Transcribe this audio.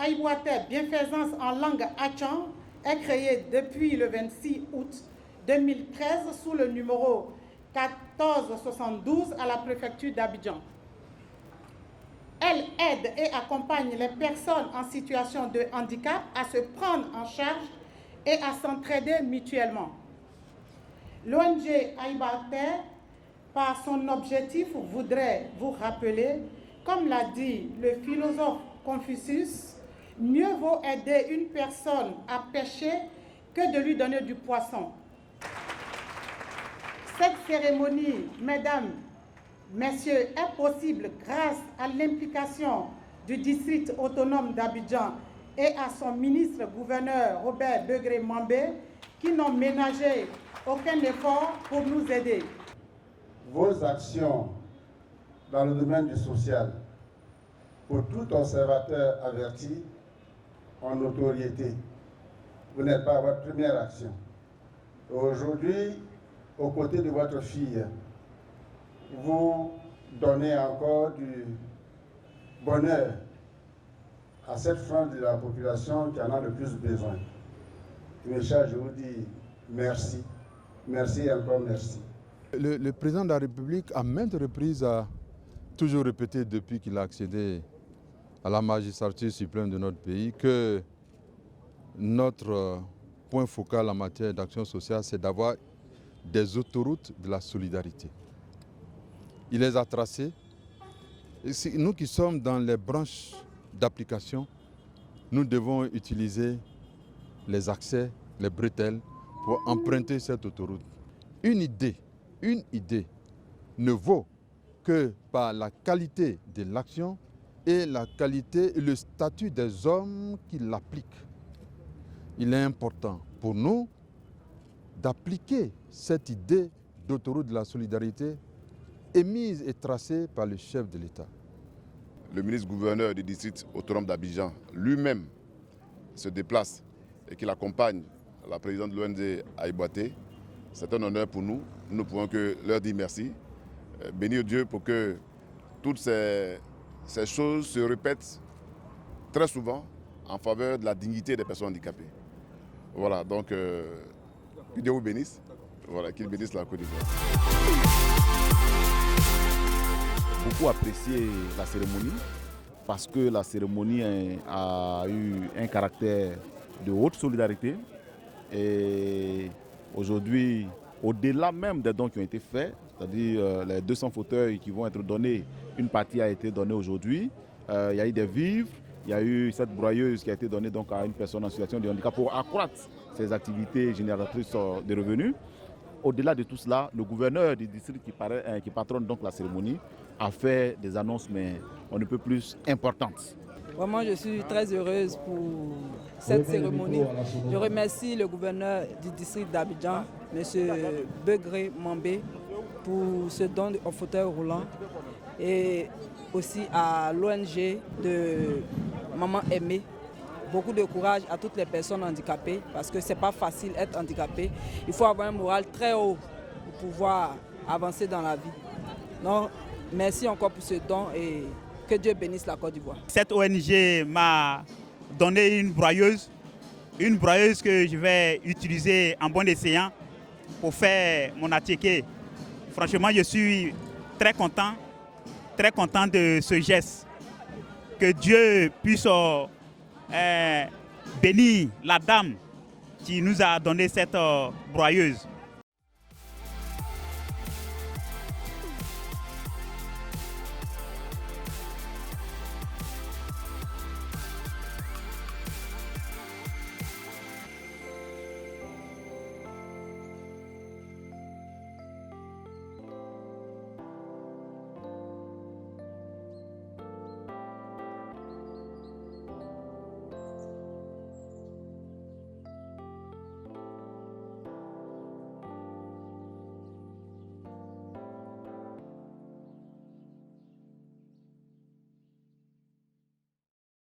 Aïbouaté Bienfaisance en langue Hatchan est créée depuis le 26 août 2013 sous le numéro 1472 à la préfecture d'Abidjan. Elle aide et accompagne les personnes en situation de handicap à se prendre en charge et à s'entraider mutuellement. L'ONG Aïbouaté, par son objectif, voudrait vous rappeler, comme l'a dit le philosophe Confucius, mieux vaut aider une personne à pêcher que de lui donner du poisson. Cette cérémonie, mesdames, messieurs, est possible grâce à l'implication du district autonome d'Abidjan et à son ministre-gouverneur Robert Begré-Mambé, qui n'ont ménagé aucun effort pour nous aider. Vos actions dans le domaine du social, pour tout observateur averti, en notoriété. Vous n'êtes pas votre première action. Aujourd'hui, aux côtés de votre fille, vous donnez encore du bonheur à cette frange de la population qui en a le plus besoin. Mes chers, je vous dis merci. Merci et encore merci. Le président de la République, à maintes reprises, a toujours répété depuis qu'il a accédé à la magistrature suprême de notre pays que notre point focal en matière d'action sociale, c'est d'avoir des autoroutes de la solidarité. Il les a tracées. Nous qui sommes dans les branches d'application, nous devons utiliser les accès, les bretelles pour emprunter cette autoroute. Une idée ne vaut que par la qualité de l'action et la qualité et le statut des hommes qui l'appliquent. Il est important pour nous d'appliquer cette idée d'autoroute de la solidarité émise et tracée par le chef de l'État. Le ministre-gouverneur du district autonome d'Abidjan lui-même se déplace et qu'il accompagne la présidente de l'ONG Aïbouaté. C'est un honneur pour nous. Nous ne pouvons que leur dire merci. Bénir Dieu pour que toutes ces choses se répètent très souvent en faveur de la dignité des personnes handicapées. Voilà, donc que Dieu vous bénisse. Voilà, qu'il bénisse la Côte d'Ivoire. Beaucoup apprécié la cérémonie parce que la cérémonie a eu un caractère de haute solidarité. Et aujourd'hui, au-delà même des dons qui ont été faits, c'est-à-dire les 200 fauteuils qui vont être donnés, une partie a été donnée aujourd'hui. Il y a eu des vivres, il y a eu cette broyeuse qui a été donnée donc à une personne en situation de handicap pour accroître ses activités génératrices de revenus. Au-delà de tout cela, le gouverneur du district qui patronne donc la cérémonie a fait des annonces, mais on ne peut plus importantes. Vraiment, je suis très heureuse pour cette cérémonie. Je remercie le gouverneur du district d'Abidjan, M. Begré-Mambé, pour ce don au fauteuil roulant et aussi à l'ONG de Maman Aimée. Beaucoup de courage à toutes les personnes handicapées parce que ce n'est pas facile d'être handicapé. Il faut avoir un moral très haut pour pouvoir avancer dans la vie. Donc, merci encore pour ce don et que Dieu bénisse la Côte d'Ivoire. Cette ONG m'a donné une broyeuse que je vais utiliser en bon escient pour faire mon attiqué. Franchement, je suis très content de ce geste. Que Dieu puisse bénir la dame qui nous a donné cette broyeuse.